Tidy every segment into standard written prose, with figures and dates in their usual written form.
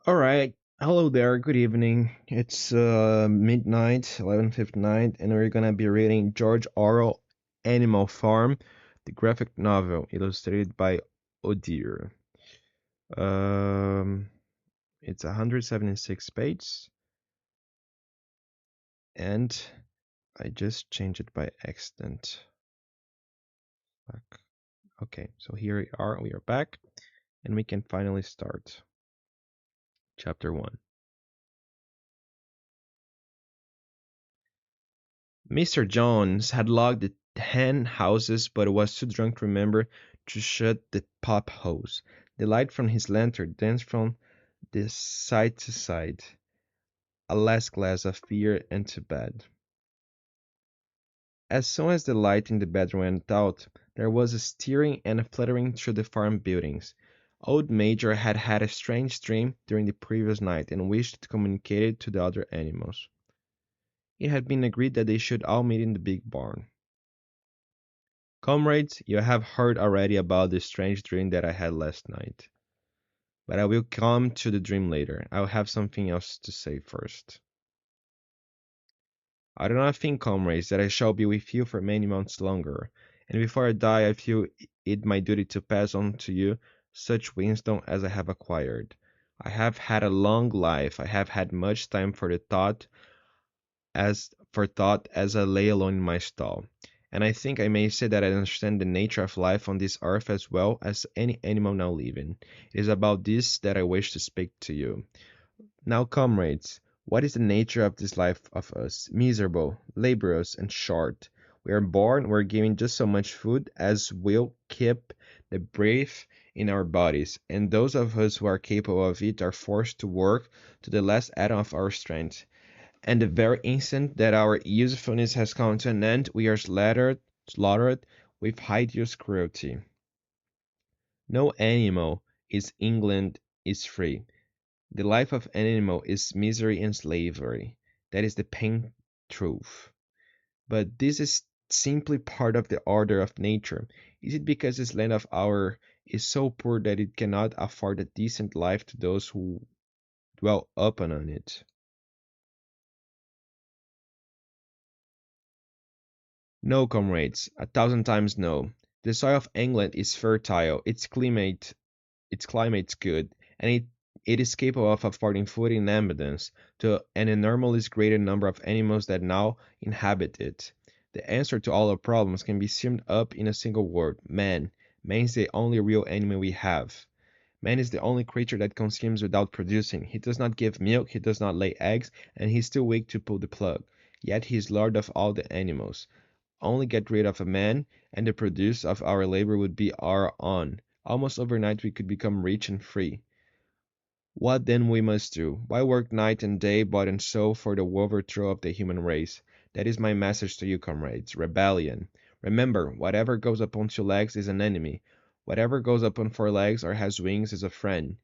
All right. Hello there. Good evening. It's midnight, 11:59, and we're gonna be reading George Orwell, Animal Farm, the graphic novel illustrated by Odear. Um, it's 176 pages, and I just changed it by accident. Fuck. Okay, so here we are. We are back, and we can finally start. Chapter 1. Mr. Jones had locked the hen houses but was too drunk to remember to shut the pop hose. The light from his lantern danced from the side to side. A last glass of beer and to bed. As soon as the light in the bedroom went out, there was a stirring and a fluttering through the farm buildings. Old Major had had a strange dream during the previous night and wished to communicate it to the other animals. It had been agreed that they should all meet in the big barn. Comrades, you have heard already about the strange dream that I had last night. But I will come to the dream later. I'll have something else to say first. I do not think, comrades, that I shall be with you for many months longer, and before I die I feel it my duty to pass on to you such wisdom as I have acquired. I have had a long life. I have had much time for the thought as I lay alone in my stall. And I think I may say that I understand the nature of life on this earth as well as any animal now living. It is about this that I wish to speak to you. Now, comrades, what is the nature of this life of us? Miserable, laborious, and short. We are born, we're given just so much food as will keep the breath in our bodies, and those of us who are capable of it are forced to work to the last atom of our strength. And the very instant that our usefulness has come to an end, we are slaughtered with hideous cruelty. No animal in England is free. The life of an animal is misery and slavery. That is the plain truth. But this is simply part of the order of nature. Is it because this land of ours is so poor that it cannot afford a decent life to those who dwell upon it? No, comrades, a thousand times no. The soil of England is fertile, its climate's good, and it is capable of affording food in abundance to an enormously greater number of animals that now inhabit it. The answer to all our problems can be summed up in a single word: man. Man is the only real enemy we have. Man is the only creature that consumes without producing. He does not give milk, he does not lay eggs, and he is too weak to pull the plug. Yet he is lord of all the animals. Only get rid of a man, and the produce of our labor would be our own. Almost overnight we could become rich and free. What then we must do? Why work night and day, body and soul, for the overthrow of the human race? That is my message to you, comrades. Rebellion. Remember, whatever goes upon two legs is an enemy. Whatever goes upon four legs or has wings is a friend.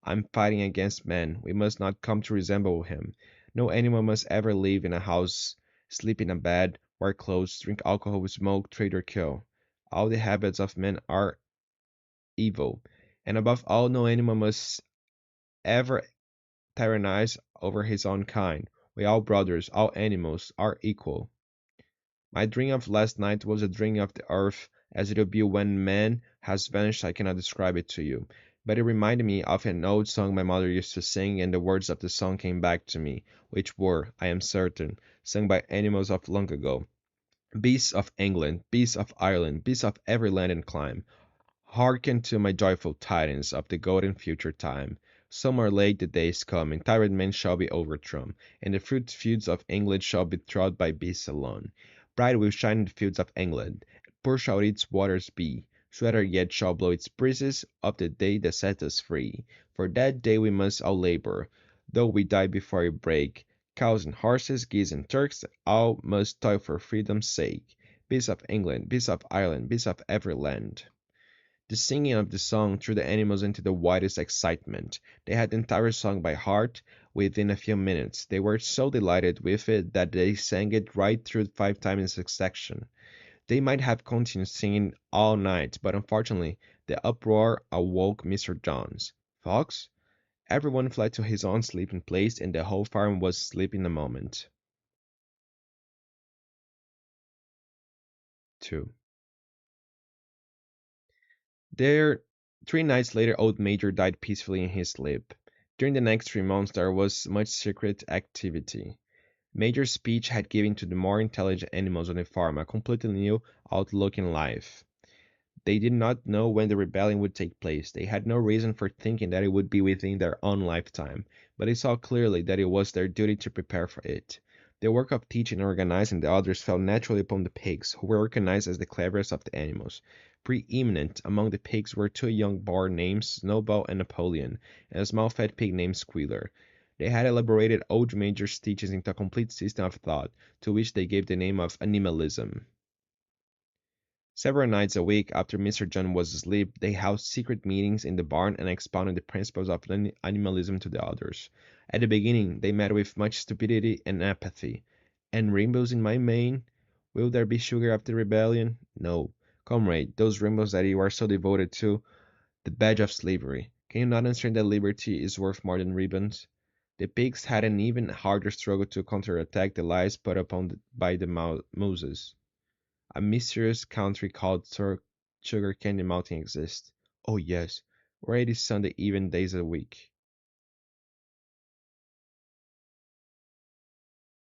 I'm fighting against man. We must not come to resemble him. No animal must ever live in a house, sleep in a bed, wear clothes, drink alcohol, smoke, trade, or kill. All the habits of men are evil. And above all, no animal must ever tyrannize over his own kind. We all brothers, all animals, are equal. My dream of last night was a dream of the earth as it will be when man has vanished. I cannot describe it to you, but it reminded me of an old song my mother used to sing, and the words of the song came back to me, which were, I am certain, sung by animals of long ago. Beasts of England, beasts of Ireland, beasts of every land and clime, hearken to my joyful tidings of the golden future time. Some are late, the days come, and tyrant men shall be overthrown, and the fruit fields of England shall be trod by beasts alone. Bright will shine the fields of England, and pure shall its waters be. Sweeter yet shall blow its breezes of the day that set us free. For that day we must all labor, though we die before it break. Cows and horses, geese and Turks, all must toil for freedom's sake. Beasts of England, beasts of Ireland, beasts of every land. The singing of the song threw the animals into the wildest excitement. They had the entire song by heart within a few minutes. They were so delighted with it that they sang it right through 5 times in succession. They might have continued singing all night, but unfortunately the uproar awoke Mr. Jones. Fox? Everyone fled to his own sleeping place, and the whole farm was asleep in a moment. 2. There, 3 nights later, old Major died peacefully in his sleep. During the next 3 months, there was much secret activity. Major's speech had given to the more intelligent animals on the farm a completely new outlook in life. They did not know when the rebellion would take place. They had no reason for thinking that it would be within their own lifetime, but they saw clearly that it was their duty to prepare for it. The work of teaching and organizing the others fell naturally upon the pigs, who were recognized as the cleverest of the animals. Preeminent among the pigs were 2 young boar named Snowball and Napoleon, and a small fat pig named Squealer. They had elaborated old Major's teachings into a complete system of thought, to which they gave the name of animalism. Several nights a week after Mr. John was asleep, they held secret meetings in the barn and expounded the principles of animalism to the others. At the beginning, they met with much stupidity and apathy. And rainbows in my mane? Will there be sugar after rebellion? No. Comrade, those rainbows that you are so devoted to, the badge of slavery. Can you not understand that liberty is worth more than ribbons? The pigs had an even harder struggle to counterattack the lies put upon by the Moses. A mysterious country called Sugar Candy Mountain exists. Oh yes, where it is Sunday even days a week.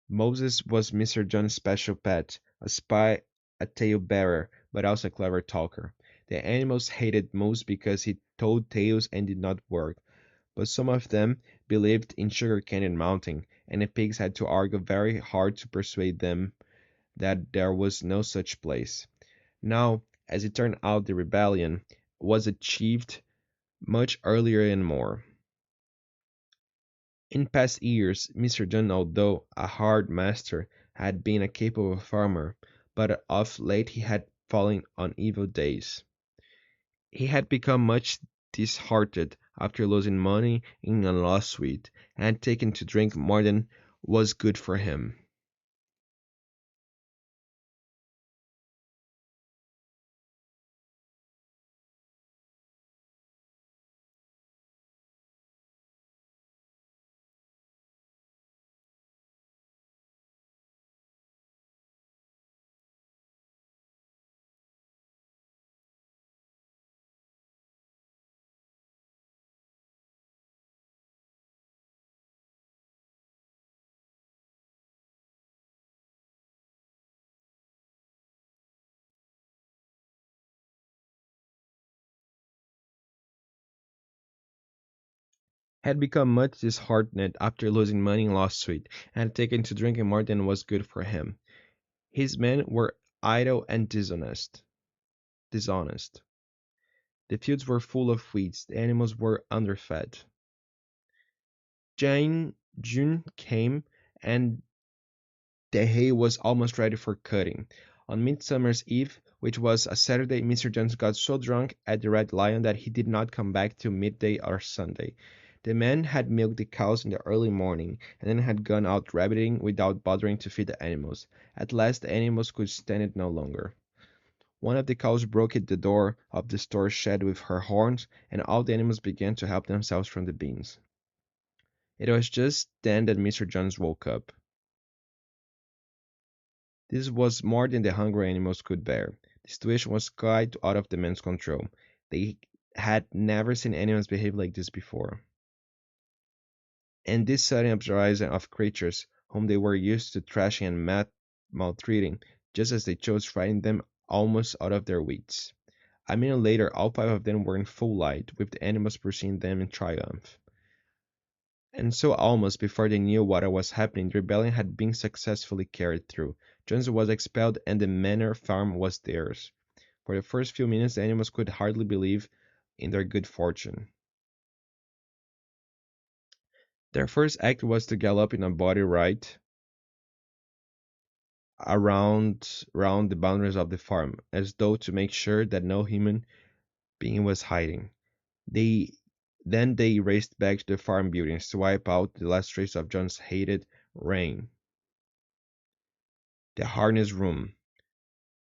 Moses was Mr. John's special pet, a spy, a tale-bearer, but also a clever talker. The animals hated Moses because he told tales and did not work, but some of them believed in Sugar Canyon Mountain, and the pigs had to argue very hard to persuade them that there was no such place. Now, as it turned out, the rebellion was achieved much earlier and more. In past years, Mr. John, although a hard master, had been a capable farmer, but of late he had fallen on evil days. He had become much disheartened after losing money in a lawsuit, and had taken to drink more than was good for him. Had become much disheartened after losing money in lawsuit, and had taken to drinking more than was good for him. His men were idle and dishonest. The fields were full of weeds, the animals were underfed. June came, and the hay was almost ready for cutting. On Midsummer's Eve, which was a Saturday, Mr. Jones got so drunk at the Red Lion that he did not come back till midday or Sunday. The men had milked the cows in the early morning, and then had gone out rabbiting without bothering to feed the animals. At last the animals could stand it no longer. One of the cows broke at the door of the store shed with her horns, and all the animals began to help themselves from the beans. It was just then that Mr. Jones woke up. This was more than the hungry animals could bear. The situation was quite out of the men's control. They had never seen animals behave like this before. And this sudden uprising of creatures whom they were used to thrashing and maltreating, just as they chose, frightened them almost out of their wits. A minute later, all 5 of them were in full light, with the animals pursuing them in triumph. And so almost before they knew what was happening, the rebellion had been successfully carried through. Jones was expelled and the manor farm was theirs. For the first few minutes the animals could hardly believe in their good fortune. Their first act was to gallop in a body right round the boundaries of the farm, as though to make sure that no human being was hiding. They then they raced back to the farm buildings to wipe out the last trace of John's hated reign. The harness room,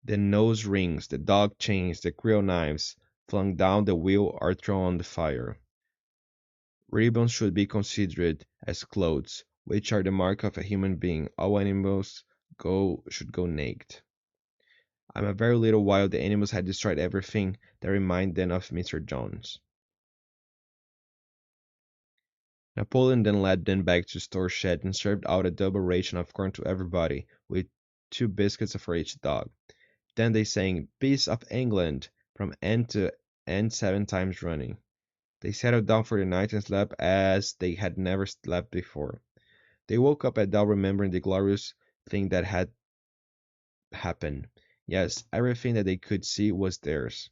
the nose rings, the dog chains, the grill knives, flung down the wheel or thrown on the fire. Ribbons should be considered as clothes, which are the mark of a human being. All animals should go naked. I'm a very little while the animals had destroyed everything that reminded them of Mr. Jones. Napoleon then led them back to store shed and served out a double ration of corn to everybody, with 2 biscuits for each dog. Then they sang "Peace of England" from end to end 7 times running. They settled down for the night and slept as they had never slept before. They woke up at dawn remembering the glorious thing that had happened. Yes, everything that they could see was theirs.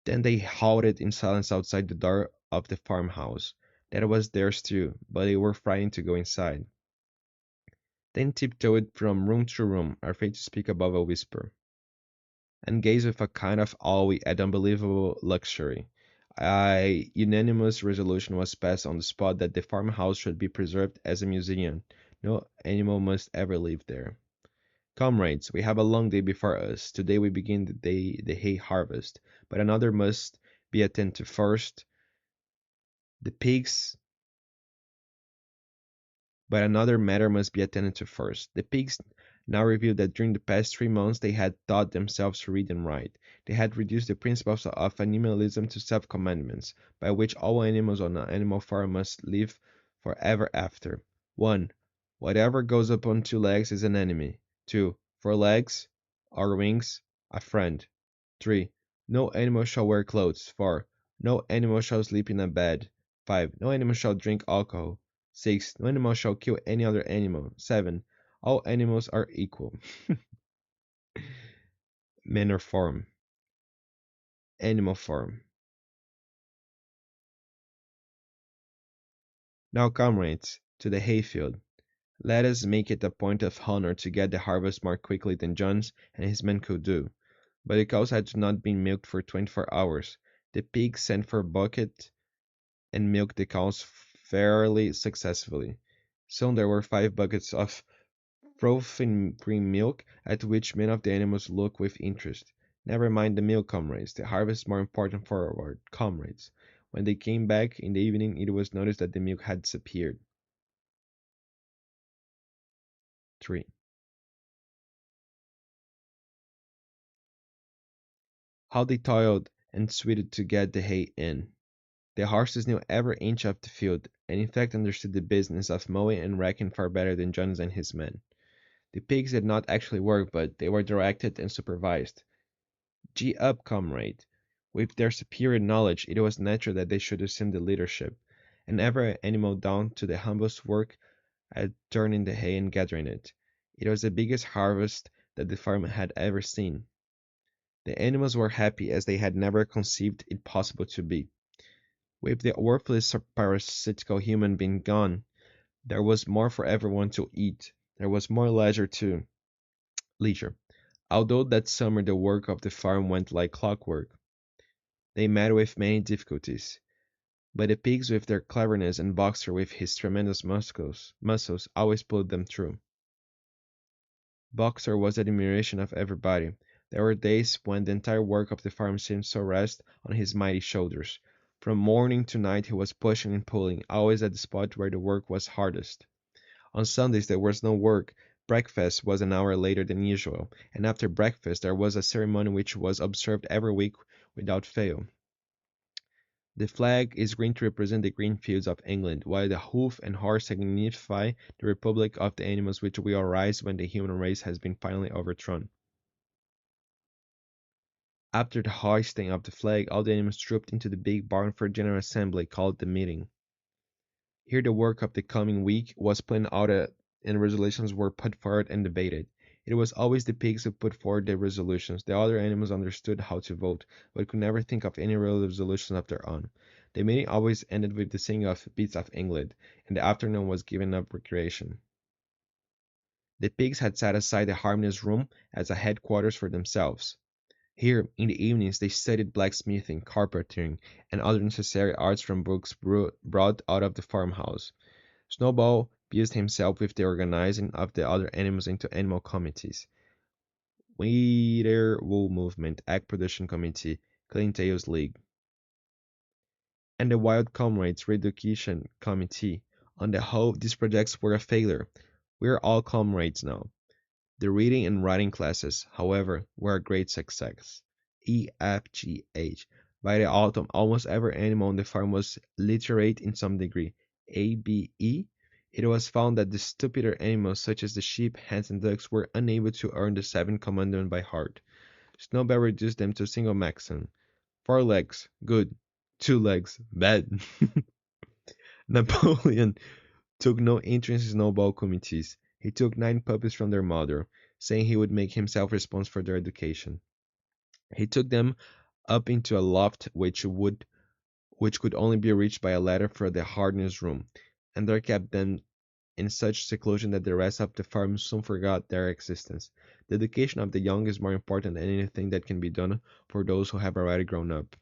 Then they halted in silence outside the door of the farmhouse. That was theirs too, but they were frightened to go inside. Then tiptoed from room to room, afraid to speak above a whisper, and gazed with a kind of awe at unbelievable luxury. A unanimous resolution was passed on the spot that the farmhouse should be preserved as a museum. No animal must ever live there. Comrades, we have a long day before us. Today we begin the hay harvest, but another must be attended to first. The pigs But another matter must be attended to first. The pigs now revealed that during the past 3 months they had taught themselves to read and write. They had reduced the principles of animalism to self-commandments, by which all animals on an animal farm must live for ever after. 1. Whatever goes upon 2 legs is an enemy. 2. 4 legs or wings, a friend. 3. No animal shall wear clothes. 4. No animal shall sleep in a bed. 5. No animal shall drink alcohol. 6. No animal shall kill any other animal. 7. All animals are equal. Manner form. Animal form. Now, comrades, to the hayfield. Let us make it a point of honor to get the harvest more quickly than Jones and his men could do. But the cows had not been milked for 24 hours. The pigs sent for a bucket and milked the cows fairly successfully. Soon there were 5 buckets of frothing cream milk, at which many of the animals looked with interest. Never mind the milk, comrades. The harvest is more important for our comrades. When they came back in the evening, it was noticed that the milk had disappeared. 3. How they toiled and sweated to get the hay in. The horses knew every inch of the field, and in fact understood the business of mowing and racking far better than Jones and his men. The pigs did not actually work, but they were directed and supervised. Gee up, comrade! With their superior knowledge, it was natural that they should assume the leadership, and every animal down to the humblest work at turning the hay and gathering it. It was the biggest harvest that the farm had ever seen. The animals were happy as they had never conceived it possible to be. With the worthless parasitical human being gone, there was more for everyone to eat. There was more leisure. Although that summer the work of the farm went like clockwork, they met with many difficulties. But the pigs with their cleverness and Boxer with his tremendous muscles always pulled them through. Boxer was the admiration of everybody. There were days when the entire work of the farm seemed to rest on his mighty shoulders. From morning to night he was pushing and pulling, always at the spot where the work was hardest. On Sundays there was no work. Breakfast was an hour later than usual, and after breakfast there was a ceremony which was observed every week without fail. The flag is green to represent the green fields of England, while the hoof and horse signify the republic of the animals which will arise when the human race has been finally overthrown. After the hoisting of the flag, all the animals trooped into the big barn for a general assembly called the meeting. Here the work of the coming week was planned out and resolutions were put forward and debated. It was always the pigs who put forward the resolutions. The other animals understood how to vote, but could never think of any real resolutions of their own. The meeting always ended with the singing of Beats of England, and the afternoon was given up recreation. The pigs had set aside the harmonious room as a headquarters for themselves. Here, in the evenings, they studied blacksmithing, carpentering, and other necessary arts from books brought out of the farmhouse. Snowball busied himself with the organizing of the other animals into animal committees. Winter Wool Movement, Egg Production Committee, Clean Tails League. and the Wild Comrades Reeducation Committee. On the whole, these projects were a failure. We're all comrades now. The reading and writing classes, however, were a great success. EFGH. By the autumn, almost every animal on the farm was literate in some degree. ABE. It was found that the stupider animals, such as the sheep, hens, and ducks, were unable to earn the seventh commandment by heart. Snowball reduced them to a single maxim: 4 legs, good; 2 legs, bad. Napoleon took no interest in snowball committees. He took 9 puppies from their mother, saying he would make himself responsible for their education. He took them up into a loft which could only be reached by a ladder from the harness room, and there kept them in such seclusion that the rest of the farm soon forgot their existence. The education of the young is more important than anything that can be done for those who have already grown up.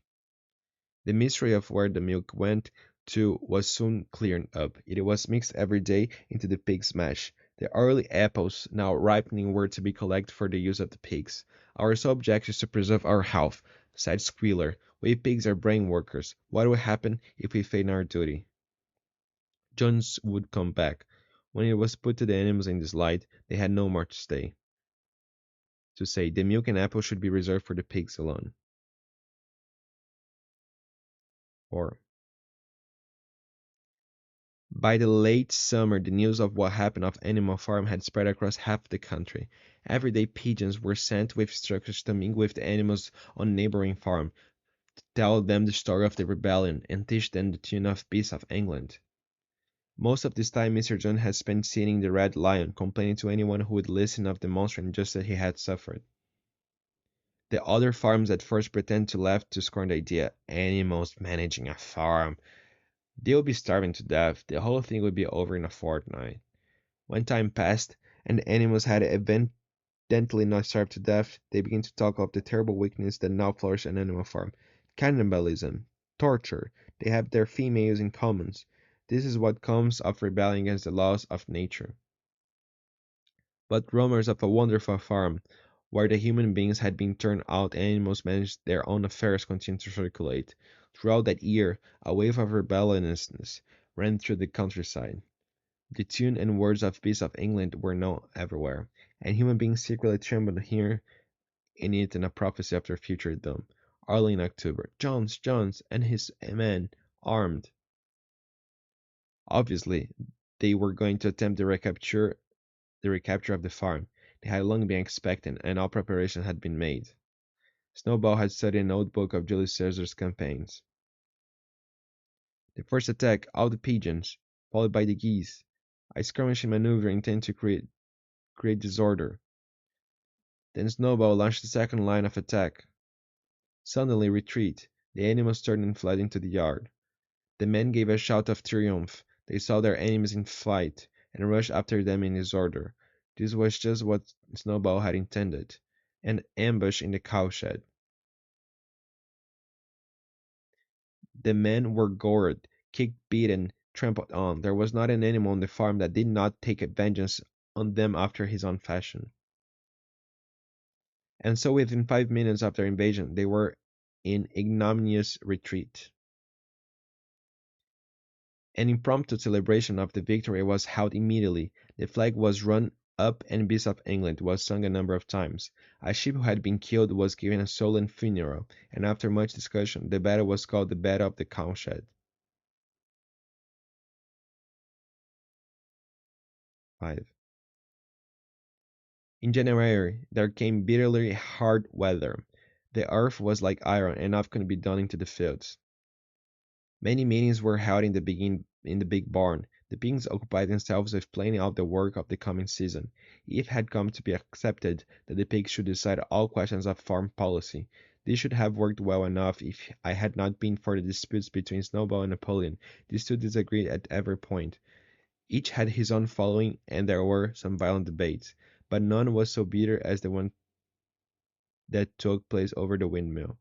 The mystery of where the milk went to was soon cleared up. It was mixed every day into the pig's mash. The early apples, now ripening, were to be collected for the use of the pigs. Our sole object is to preserve our health, said Squealer. We pigs are brain workers. What will happen if we fail in our duty? Jones would come back. When it was put to the animals in this light, they had no more to say. The milk and apple should be reserved for the pigs alone. Or by the late summer, the news of what happened off Animalfarm had spread across half the country. Everyday pigeons were sent with instructions to mingle with the animals on neighboring farm, to tell them the story of the rebellion, and teach them the tune of Peace of England. Most of this time Mr. John had spent sitting the Red Lion, complaining to anyone who would listen of the monstrous injustice he had suffered. The other farms at first pretended to laugh to scorn the idea. Animals managing a farm. They would be starving to death. The whole thing would be over in a fortnight. When time passed, and the animals had evidently not starved to death, they began to talk of the terrible weakness that now flourished in Animal Farm. Cannibalism, torture, they have their females in common. This is what comes of rebelling against the laws of nature. But rumors of a wonderful farm, where the human beings had been turned out and animals managed their own affairs, continued to circulate. Throughout that year, a wave of rebelliousness ran through the countryside. The tune and words of Peace of England were known everywhere, and human beings secretly trembled here in it in a prophecy of their future doom. Early in October, Jones, and his men, armed. Obviously, they were going to attempt the recapture of the farm. They had long been expecting, and all preparation had been made. Snowball had studied a notebook of Julius Caesar's campaigns. The first attack, all the pigeons, followed by the geese. A skirmishing maneuver intended to create disorder. Then Snowball launched the second line of attack. Suddenly retreat. The animals turned and fled into the yard. The men gave a shout of triumph. They saw their enemies in flight, and rushed after them in disorder. This was just what Snowball had intended: an ambush in the cowshed. The men were gored, kicked, beaten, trampled on. There was not an animal on the farm that did not take vengeance on them after his own fashion. And so within 5 minutes of their invasion, they were in ignominious retreat. An impromptu celebration of the victory was held immediately. The flag was run up and Peace of England was sung a number of times. A sheep who had been killed was given a solemn funeral, and after much discussion, the battle was called the Battle of the Cowshed. 5. In January, there came bitterly hard weather. The earth was like iron, and nothing could be done into the fields. Many meetings were held in the big barn. The pigs occupied themselves with planning out the work of the coming season. It had come to be accepted that the pigs should decide all questions of farm policy. This should have worked well enough if I had not been for the disputes between Snowball and Napoleon. These two disagreed at every point. Each had his own following, and there were some violent debates, but none was so bitter as the one that took place over the windmill.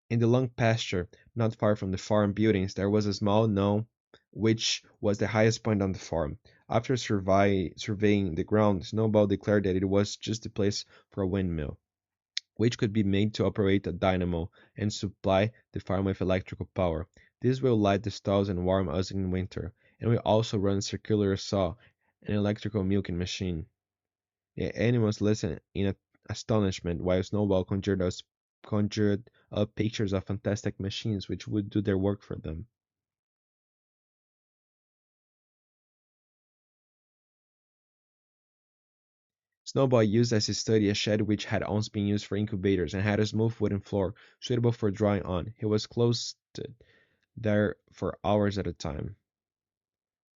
In the long pasture, not far from the farm buildings, there was a small knoll which was the highest point on the farm. After surveying the ground, Snowball declared that it was just the place for a windmill. which could be made to operate a dynamo and supply the farm with electrical power. This will light the stalls and warm us in winter, and will also run a circular saw and electrical milking machine. The animals listened in astonishment while Snowball conjured up pictures of fantastic machines which would do their work for them. Snowball used as his study a shed which had once been used for incubators and had a smooth wooden floor suitable for drawing on. He was closeted there for hours at a time.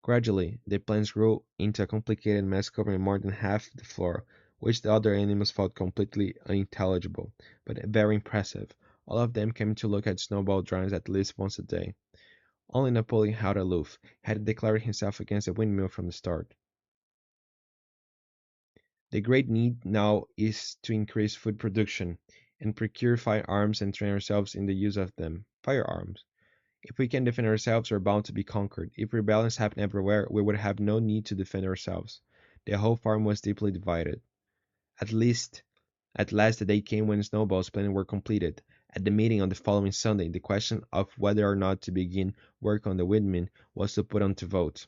Gradually, the plants grew into a complicated mess covering more than half the floor, which the other animals found completely unintelligible, but very impressive. All of them came to look at Snowball drawings at least once a day. Only Napoleon held aloof, had declared himself against the windmill from the start. The great need now is to increase food production, and procure firearms and train ourselves in the use of them. Firearms. If we can defend ourselves, we're bound to be conquered. If rebellions happen everywhere, we would have no need to defend ourselves. The whole farm was deeply divided. At least, at last the day came when Snowball's plans were completed. At the meeting on the following Sunday, the question of whether or not to begin work on the windmill was to put on to vote.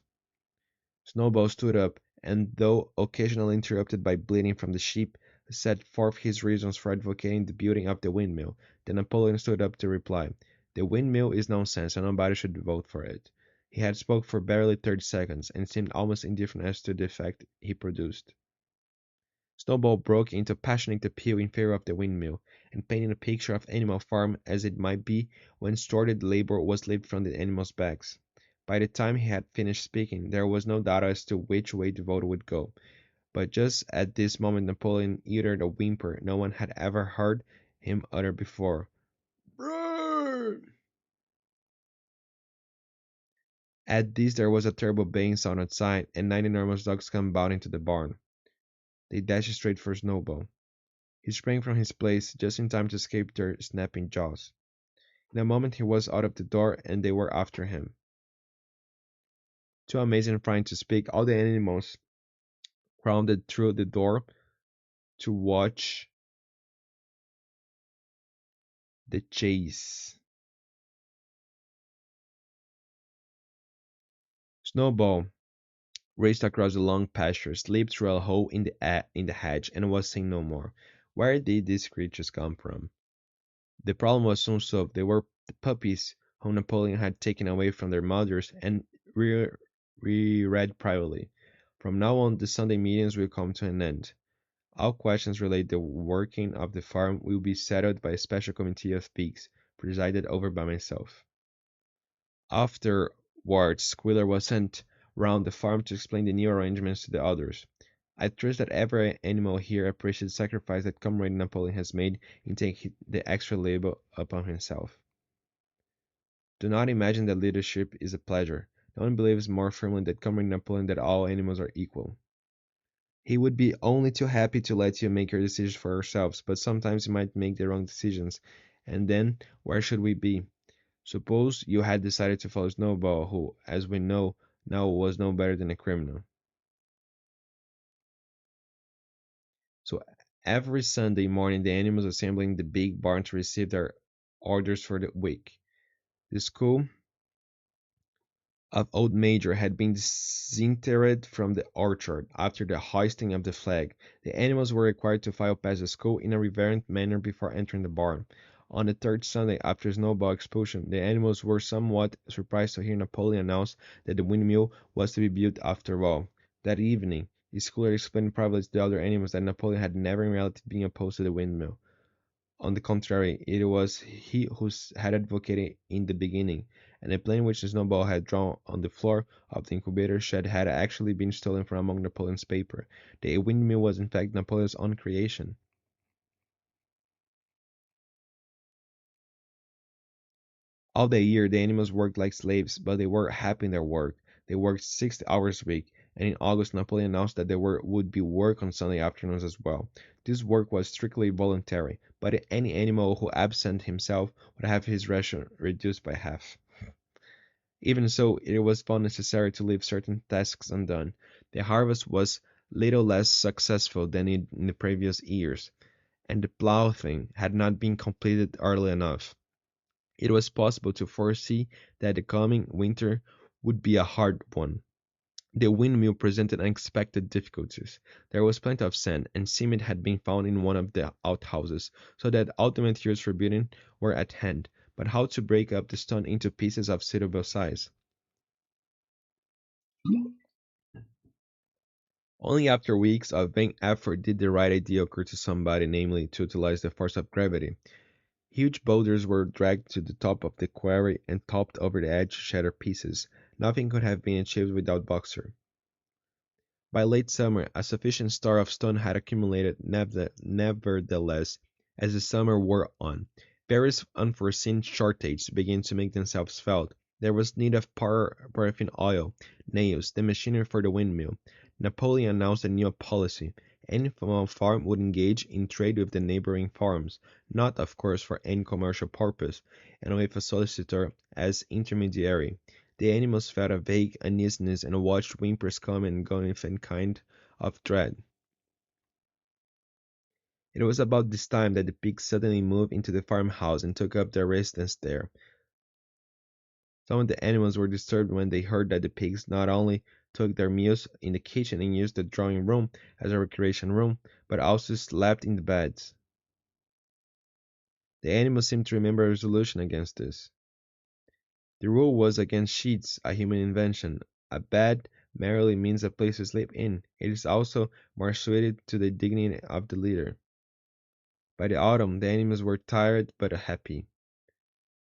Snowball stood up, and though occasionally interrupted by bleating from the sheep, set forth his reasons for advocating the building of the windmill. Then Napoleon stood up to reply, "The windmill is nonsense, and nobody should vote for it." He had spoke for barely 30 seconds, and seemed almost indifferent as to the effect he produced. Snowball broke into passionate appeal in favor of the windmill, and painted a picture of Animalfarm as it might be when stored labor was lifted from the animals' backs. By the time he had finished speaking, there was no doubt as to which way the vote would go. But just at this moment Napoleon uttered a whimper no one had ever heard him utter before. Brrr! At this there was a terrible baying sound outside, and 9 enormous dogs came bounding into the barn. They dashed straight for Snowball. He sprang from his place just in time to escape their snapping jaws. In a moment he was out of the door, and they were after him. Too amazed and frightened to speak, all the animals crowded through the door to watch the chase. Snowball raced across the long pasture, slipped through a hole in the hedge, and was seen no more. Where did these creatures come from? The problem was soon solved. They were the puppies whom Napoleon had taken away from their mothers and reared privately. From now on, the Sunday meetings will come to an end. All questions related to the working of the farm will be settled by a special committee of pigs, presided over by myself. Afterwards, Squealer was sent round the farm to explain the new arrangements to the others. I trust that every animal here appreciates the sacrifice that Comrade Napoleon has made in taking the extra labor upon himself. Do not imagine that leadership is a pleasure. No one believes more firmly that Comrade Napoleon that all animals are equal. He would be only too happy to let you make your decisions for yourselves, but sometimes you might make the wrong decisions, and then where should we be? Suppose you had decided to follow Snowball, who, as we know now, was no better than a criminal. So every Sunday morning, the animals assembled in the big barn to receive their orders for the week. The school of Old Major had been disinterred from the orchard after the hoisting of the flag. The animals were required to file past the school in a reverent manner before entering the barn. On the third Sunday after Snowball expulsion, the animals were somewhat surprised to hear Napoleon announce that the windmill was to be built after all. That evening, the schooler explained privately to the other animals that Napoleon had never in reality been opposed to the windmill. On the contrary, it was he who had advocated in the beginning, and the plan which Snowball had drawn on the floor of the incubator shed had actually been stolen from among Napoleon's paper. The windmill was in fact Napoleon's own creation. All the year the animals worked like slaves, but they were happy in their work. They worked 60 hours a week, and in August Napoleon announced that there would be work on Sunday afternoons as well. This work was strictly voluntary, but any animal who absented himself would have his ration reduced by half. Even so, it was found necessary to leave certain tasks undone. The harvest was little less successful than in the previous years, and the ploughing had not been completed early enough. It was possible to foresee that the coming winter would be a hard one. The windmill presented unexpected difficulties. There was plenty of sand, and cement had been found in one of the outhouses, so that ultimate years for building were at hand. But how to break up the stone into pieces of suitable size? Only after weeks of vain effort did the right idea occur to somebody, namely, to utilize the force of gravity. Huge boulders were dragged to the top of the quarry and topped over the edge to shatter pieces. Nothing could have been achieved without Boxer. By late summer, a sufficient store of stone had accumulated, nevertheless, as the summer wore on. Various unforeseen shortages began to make themselves felt. There was need of paraffin oil, nails, the machinery for the windmill. Napoleon announced a new policy. Animal Farm would engage in trade with the neighboring farms, not, of course, for any commercial purpose, and with a solicitor as intermediary. The animals felt a vague uneasiness and watched whimpers come and go with a kind of dread. It was about this time that the pigs suddenly moved into the farmhouse and took up their residence there. Some of the animals were disturbed when they heard that the pigs not only took their meals in the kitchen and used the drawing room as a recreation room, but also slept in the beds. The animals seemed to remember a resolution against this. The rule was against sheets, a human invention. A bed merely means a place to sleep in. It is also more suited to the dignity of the leader. By the autumn, the animals were tired but happy.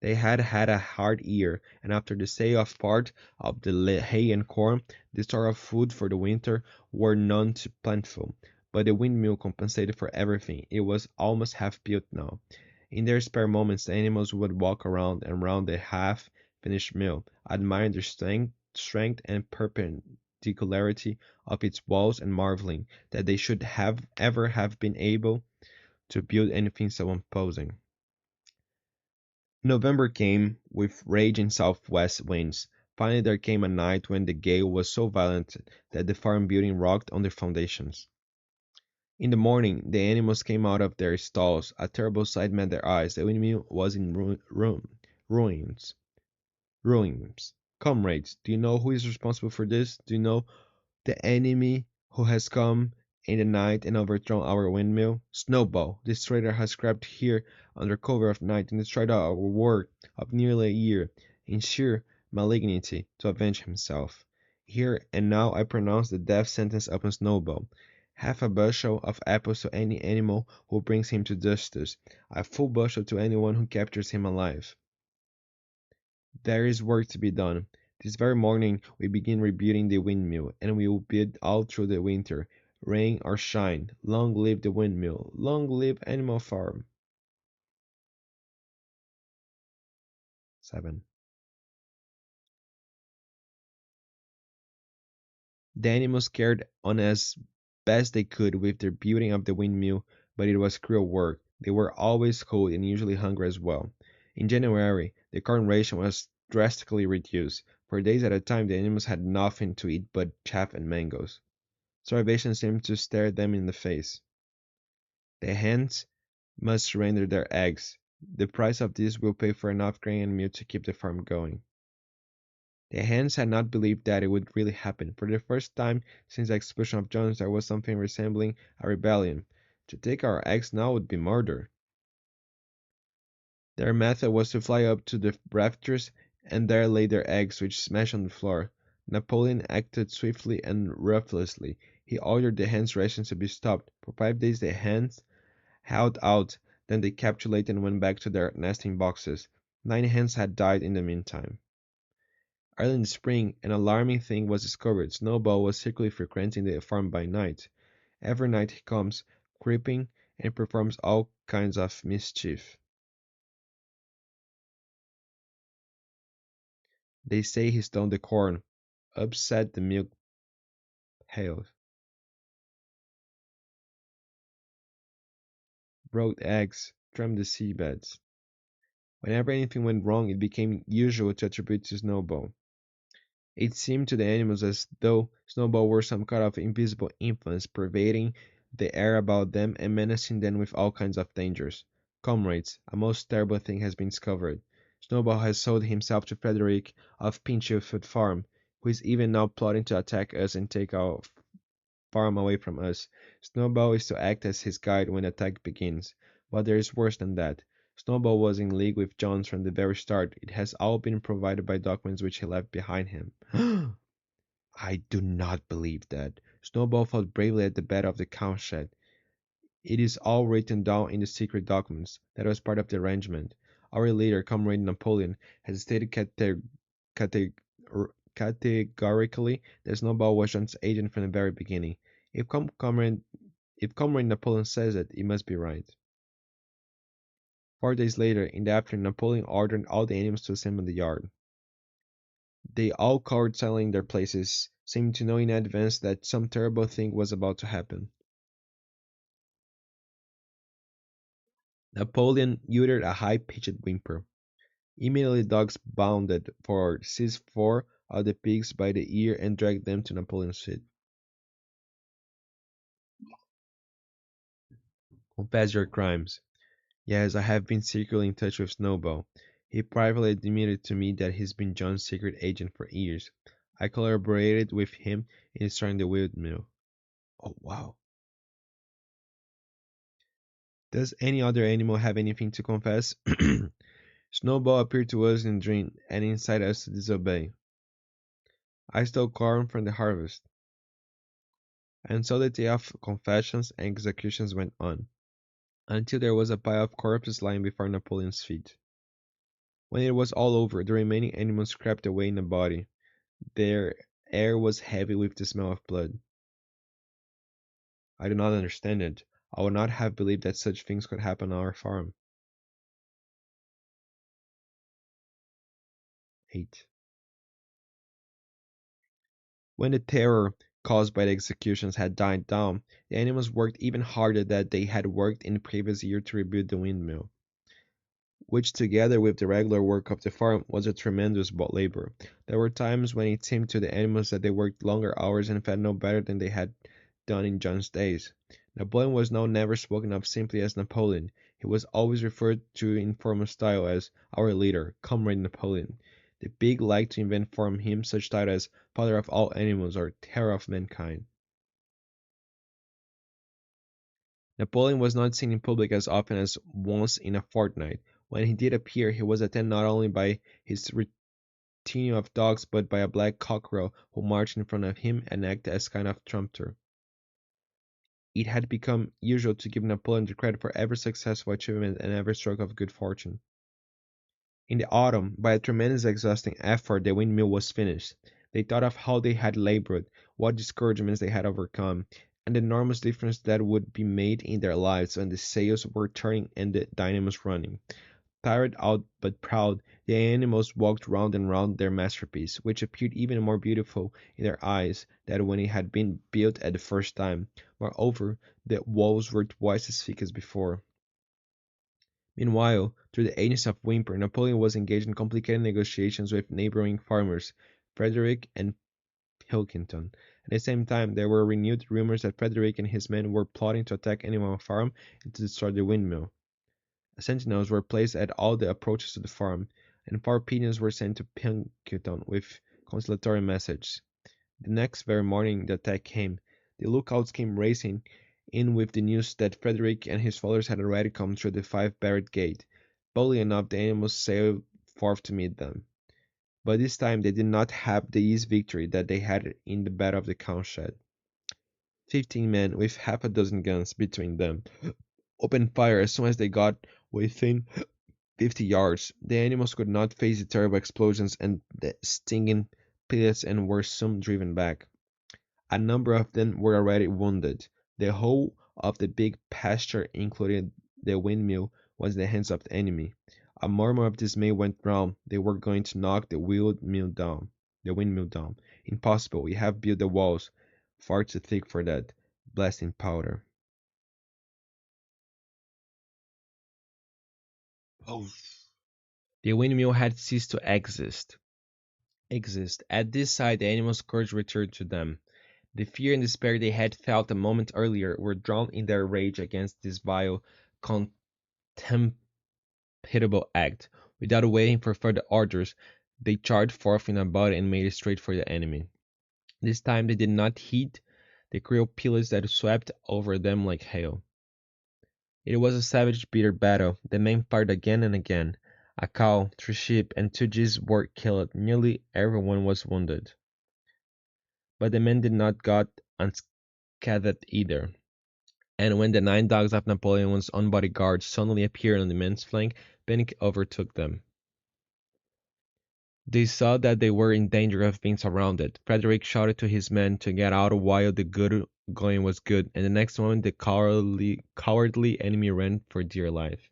They had had a hard year, and after the sale of part of the hay and corn, the store of food for the winter were none too plentiful. But the windmill compensated for everything. It was almost half built now. In their spare moments, the animals would walk around and round the half-finished mill, admiring the strength and perpendicularity of its walls, and marveling that they should have ever have been able to build anything so imposing. November came, with raging southwest winds. Finally there came a night when the gale was so violent that the farm building rocked on their foundations. In the morning the animals came out of their stalls. A terrible sight met their eyes. The windmill was in ruins. Ruins. Comrades, do you know who is responsible for this? Do you know the enemy who has come in the night and overthrown our windmill? Snowball, this traitor has crept here under cover of night and destroyed our work of nearly a year, in sheer malignity, to avenge himself. Here and now I pronounce the death sentence upon Snowball. Half a bushel of apples to any animal who brings him to justice, a full bushel to anyone who captures him alive. There is work to be done. This very morning we begin rebuilding the windmill, and we will build all through the winter, rain or shine. Long live the windmill! Long live Animal Farm! 7. The animals carried on as best they could with their building of the windmill, but it was cruel work. They were always cold and usually hungry as well. In January, the corn ration was drastically reduced. For days at a time, the animals had nothing to eat but chaff and mangoes. Starvation seemed to stare them in the face. The hens must surrender their eggs. The price of this will pay for enough grain and milk to keep the farm going. The hens had not believed that it would really happen. For the first time since the expulsion of Jones, there was something resembling a rebellion. To take our eggs now would be murder. Their method was to fly up to the rafters and there lay their eggs, which smashed on the floor. Napoleon acted swiftly and ruthlessly. He ordered the hens' rations to be stopped. For 5 days the hens held out, then they capitulated and went back to their nesting boxes. 9 hens had died in the meantime. Early in the spring, an alarming thing was discovered. Snowball was secretly frequenting the farm by night. Every night he comes, creeping, and performs all kinds of mischief. They say he stole the corn, upset the milk pails, broke eggs, trampled the seabeds. Whenever anything went wrong, it became usual to attribute to Snowball. It seemed to the animals as though Snowball were some kind of invisible influence pervading the air about them, and menacing them with all kinds of dangers. Comrades, a most terrible thing has been discovered. Snowball has sold himself to Frederick of Pinchfield Farm, who is even now plotting to attack us and take our farm away from us. Snowball is to act as his guide when the attack begins. But there is worse than that. Snowball was in league with Jones from the very start. It has all been provided by documents which he left behind him. I do not believe that. Snowball fought bravely at the Battle of the Cowshed. It is all written down in the secret documents. That was part of the arrangement. Our leader, Comrade Napoleon, has stated cate- categorically that Snowball was John's agent from the very beginning. If Comrade Napoleon says it, it must be right. 4 days later, in the afternoon, Napoleon ordered all the animals to assemble in the yard. They all cowered silently in their places, seeming to know in advance that some terrible thing was about to happen. Napoleon uttered a high-pitched whimper. Immediately the dogs bounded forward, seized 4 of the pigs by the ear, and dragged them to Napoleon's feet. Confess your crimes. Yes, I have been secretly in touch with Snowball. He privately admitted to me that he's been John's secret agent for years. I collaborated with him in destroying the windmill. Oh, wow. Does any other animal have anything to confess? Snowball appeared to us in a dream and incited us to disobey. I stole corn from the harvest. And so the day of confessions and executions went on, until there was a pile of corpses lying before Napoleon's feet. When it was all over, the remaining animals crept away in a body. Their air was heavy with the smell of blood. I do not understand it. I would not have believed that such things could happen on our farm. 8. When the terror caused by the executions had died down, the animals worked even harder than they had worked in the previous year to rebuild the windmill, which, together with the regular work of the farm, was a tremendous labor. There were times when it seemed to the animals that they worked longer hours and fed no better than they had done in John's days. Napoleon was now never spoken of simply as Napoleon. He was always referred to in formal style as our leader, Comrade Napoleon. The pig liked to invent for him such titles as Father of all animals or Terror of mankind. Napoleon was not seen in public as often as once in a fortnight. When he did appear, he was attended not only by his retinue of dogs, but by a black cockerel who marched in front of him and acted as kind of trumpeter. It had become usual to give Napoleon the credit for every successful achievement and every stroke of good fortune. In the autumn, by a tremendous exhausting effort, the windmill was finished. They thought of how they had labored, what discouragements they had overcome, and the enormous difference that would be made in their lives when the sails were turning and the dynamos running. Tired out but proud, the animals walked round and round their masterpiece, which appeared even more beautiful in their eyes than when it had been built at the first time. Moreover, the walls were twice as thick as before. Meanwhile, through the agency of Whymper, Napoleon was engaged in complicated negotiations with neighboring farmers, Frederick and Pilkington. At the same time, there were renewed rumors that Frederick and his men were plotting to attack Animalfarm and to destroy the windmill. Sentinels were placed at all the approaches to the farm, and 4 pigeons were sent to Pilkington with consolatory messages. The next very morning the attack came. The lookouts came racing in with the news that Frederick and his followers had already come through the 5-barred gate. Boldly enough, the animals sailed forth to meet them. But this time they did not have the easy victory that they had in the Battle of the Cowshed. 15 men, with half a dozen guns between them, opened fire as soon as they got within 50 yards. The animals could not face the terrible explosions and the stinging pellets and were soon driven back. A number of them were already wounded. The whole of the big pasture, including the windmill, was in the hands of the enemy. A murmur of dismay went round. They were going to knock the windmill down. Impossible. We have built the walls far too thick for that blasting powder. Oh. The windmill had ceased to exist. At this sight, the animals' courage returned to them. The fear and despair they had felt a moment earlier were drowned in their rage against this vile, contemptible act. Without waiting for further orders, they charged forth in a body and made straight for the enemy. This time they did not heed the cruel pillars that swept over them like hail. It was a savage, bitter battle. The men fired again and again. A cow, 3 sheep, and 2 Gs were killed. Nearly everyone was wounded. But the men did not got unscathed either. And when the 9 dogs of Napoleon's own bodyguard suddenly appeared on the men's flank, panic overtook them. They saw that they were in danger of being surrounded. Frederick shouted to his men to get out while the good going was good, and the next moment the cowardly enemy ran for dear life.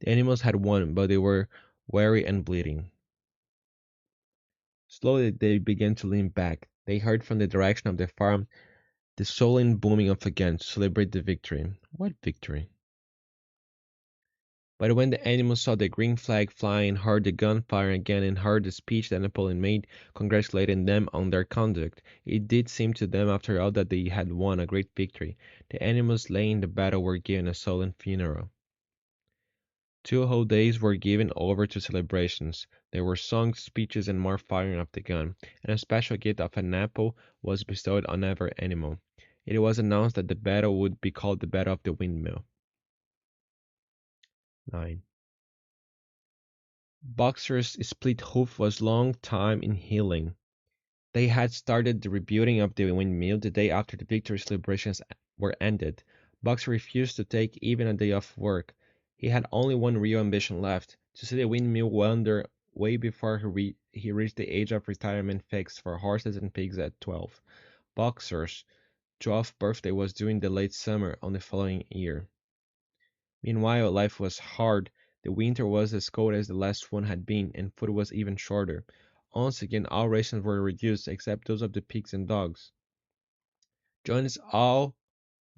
The animals had won, but they were weary and bleeding. Slowly they began to lean back. They heard from the direction of the farm the sullen booming of a gun to celebrate the victory. What victory? But when the animals saw the green flag flying, heard the gunfire again, and heard the speech that Napoleon made, congratulating them on their conduct, it did seem to them after all that they had won a great victory. The animals slain in the battle were given a solemn funeral. 2 whole days were given over to celebrations. There were songs, speeches, and more firing of the gun, and a special gift of an apple was bestowed on every animal. It was announced that the battle would be called the Battle of the Windmill. 9. Boxer's split hoof was long time in healing. They had started the rebuilding of the windmill the day after the victory celebrations were ended. Boxer refused to take even a day off work. He had only one real ambition left, to see the windmill wander way before he reached the age of retirement fixed for horses and pigs at 12. Boxer's 12th birthday was during the late summer on the following year. Meanwhile, life was hard. The winter was as cold as the last one had been, and food was even shorter. Once again all rations were reduced except those of the pigs and dogs. Jones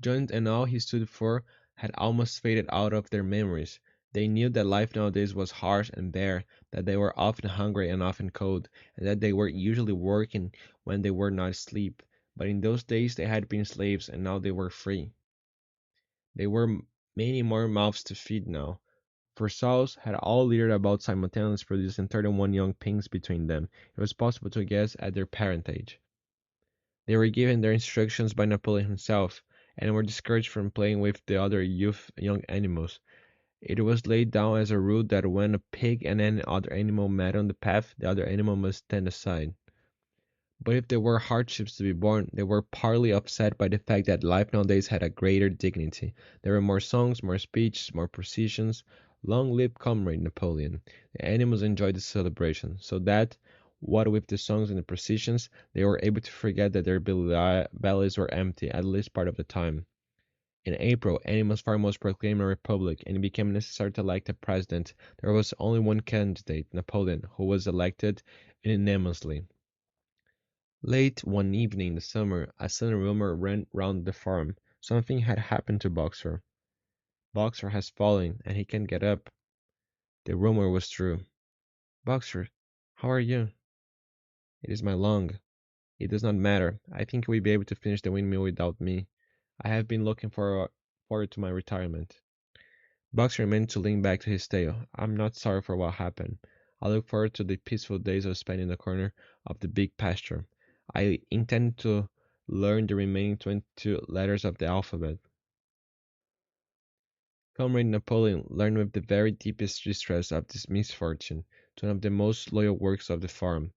and all he stood for had almost faded out of their memories. They knew that life nowadays was harsh and bare, that they were often hungry and often cold, and that they were usually working when they were not asleep. But in those days they had been slaves, and now they were free. There were many more mouths to feed now, for sows had all littered about simultaneously producing 31 young pigs between them. It was possible to guess at their parentage. They were given their instructions by Napoleon himself, and were discouraged from playing with the other young animals. It was laid down as a rule that when a pig and any other animal met on the path, the other animal must stand aside. But if there were hardships to be borne, they were partly offset by the fact that life nowadays had a greater dignity. There were more songs, more speeches, more processions. Long live Comrade Napoleon! The animals enjoyed the celebration, so that, what with the songs and the processions, they were able to forget that their bellies were empty, at least part of the time. In April, Animalfarm was proclaimed a republic, and it became necessary to elect a president. There was only one candidate, Napoleon, who was elected unanimously. Late one evening in the summer, a sudden rumor ran round the farm. Something had happened to Boxer. Boxer has fallen, and he can't get up. The rumor was true. Boxer, how are you? It is my lung. It does not matter. I think we'll be able to finish the windmill without me. I have been looking forward to my retirement. Boxer managed to lean back to his tail. I'm not sorry for what happened. I look forward to the peaceful days of spending in the corner of the big pasture. I intend to learn the remaining 22 letters of the alphabet. Comrade Napoleon learned with the very deepest distress of this misfortune to one of the most loyal workers of the farm,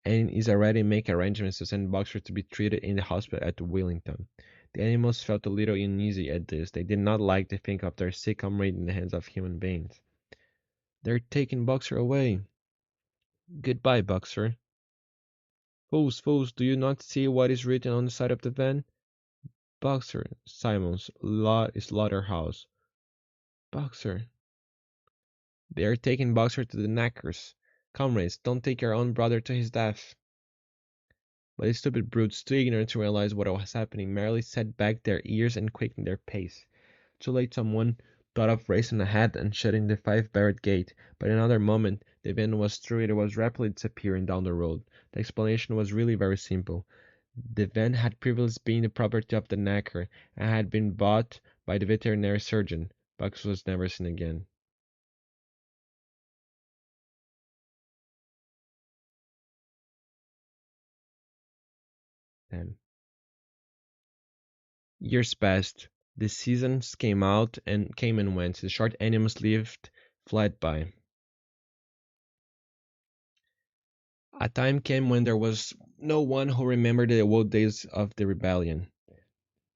and is already making arrangements to send Boxer to be treated in the hospital at Wellington. The animals felt a little uneasy at this. They did not like to think of their sick comrade in the hands of human beings. They're taking Boxer away. Goodbye, Boxer. Fools, fools, do you not see what is written on the side of the van? Boxer, Simon's slaughterhouse. Boxer. They are taking Boxer to the knackers. Comrades, don't take your own brother to his death. But the stupid brutes, too ignorant to realize what was happening, merely set back their ears and quickened their pace. Too late someone thought of racing ahead and shutting the 5-barred gate, but in another moment the van was through. It was rapidly disappearing down the road. The explanation was really very simple. The van had previously been the property of the knacker and had been bought by the veterinary surgeon. Bugs was never seen again. Then years passed. The seasons came and went. The short animals lived, fled by. A time came when there was no one who remembered the old days of the rebellion.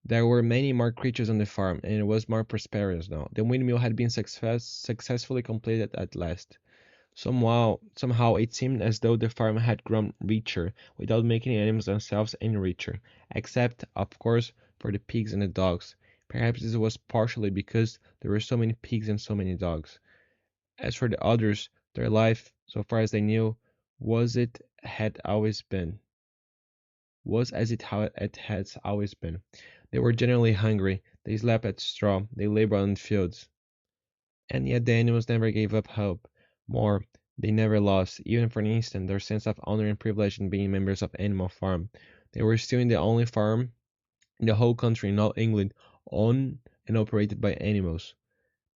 There were many more creatures on the farm, and it was more prosperous now. The windmill had been successfully completed at last. Somehow it seemed as though the farm had grown richer, without making the animals themselves any richer, except, of course, for the pigs and the dogs. Perhaps this was partially because there were so many pigs and so many dogs. As for the others, their life, so far as they knew, was it had always been. Was as it has always been. They were generally hungry, they slept at straw, they labored on the fields. And yet the animals never gave up hope. More, they never lost, even for an instant, their sense of honor and privilege in being members of Animal Farm. They were still in the only farm in the whole country, in all England, owned and operated by animals.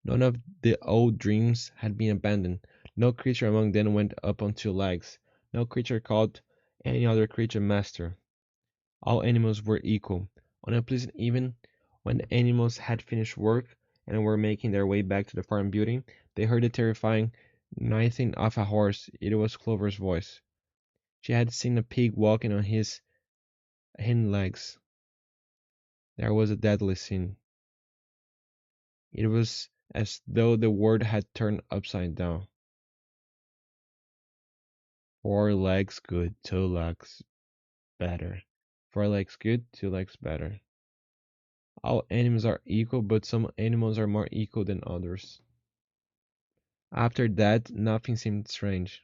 None of the old dreams had been abandoned. No creature among them went up on two legs. No creature called any other creature master. All animals were equal. On a pleasant evening, when the animals had finished work and were making their way back to the farm building, they heard the terrifying neighing of a horse. It was Clover's voice. She had seen a pig walking on his hind legs. There was a deadly scene. It was as though the world had turned upside down. Four legs good, two legs better. Four legs good, two legs better. All animals are equal, but some animals are more equal than others. After that, nothing seemed strange.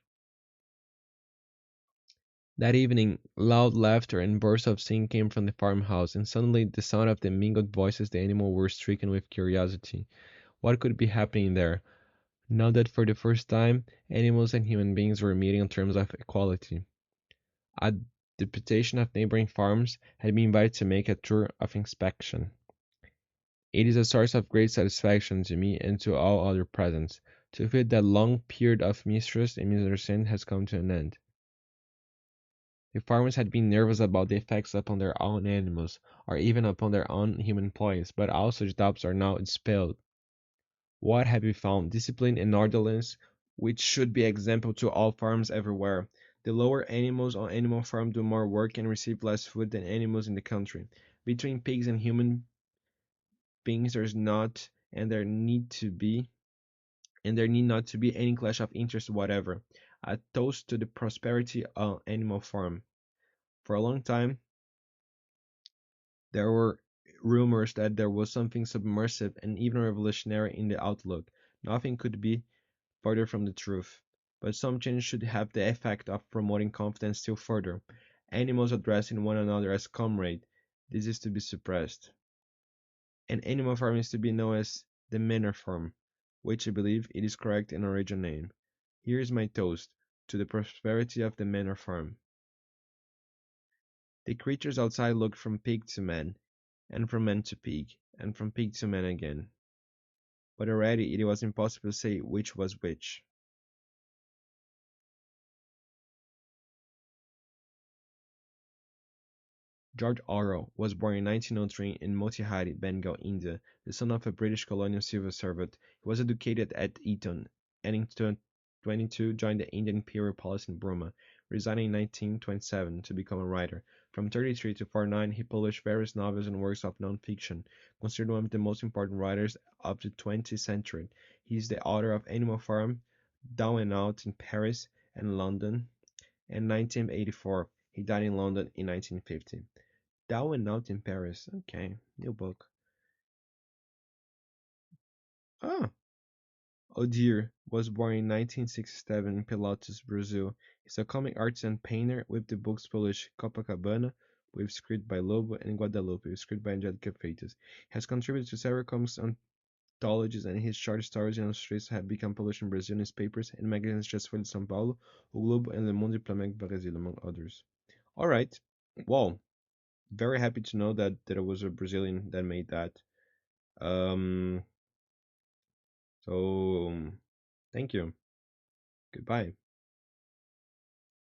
That evening, loud laughter and bursts of singing came from the farmhouse, and suddenly the sound of the mingled voices the animals were stricken with curiosity. What could be happening there? Now that for the first time, animals and human beings were meeting on terms of equality. A deputation of neighboring farms had been invited to make a tour of inspection. It is a source of great satisfaction to me and to all other present, to feel that long period of mistrust and misunderstanding has come to an end. The farmers had been nervous about the effects upon their own animals, or even upon their own human employees, but all such doubts are now dispelled. What have we found? Discipline and orderliness, which should be example to all farms everywhere. The lower animals on Animal Farm do more work and receive less food than animals in the country. Between pigs and human beings there's not and there need not to be any clash of interest whatever. A toast to the prosperity of Animal Farm. For a long time there were rumors that there was something submersive and even revolutionary in the outlook. Nothing could be further from the truth. But some change should have the effect of promoting confidence still further. Animals addressing one another as comrade. This is to be suppressed. And Animal Farm is to be known as the Manor Farm, which I believe it is correct and original name. Here is my toast to the prosperity of the Manor Farm. The creatures outside looked from pig to man, and from man to pig, and from pig to man again. But already it was impossible to say which was which. George Orwell was born in 1903 in Motihari, Bengal, India, the son of a British colonial civil servant. He was educated at Eton, and in 1922 joined the Indian Imperial Police in Burma, resigning in 1927 to become a writer. From 33 to 49, he published various novels and works of non-fiction, considered one of the most important writers of the 20th century. He is the author of Animal Farm, Down and Out in Paris and London, in 1984. He died in London in 1950. Down and Out in Paris. Okay, new book. Ah, Odir was born in 1967 in Pelotas, Brazil. He's a comic artist and painter with the books published Copacabana, with script by Lobo, and Guadalupe, with script by Angelica Freitas. He has contributed to several comics anthologies, and his short stories and illustrations have become published in Brazilian newspapers and magazines such as Folha de São Paulo, O Globo, and Le Monde Diplomatique Brasil, among others. Alright, wow. very happy to know that it was a Brazilian that made that. Um, so thank you. Goodbye.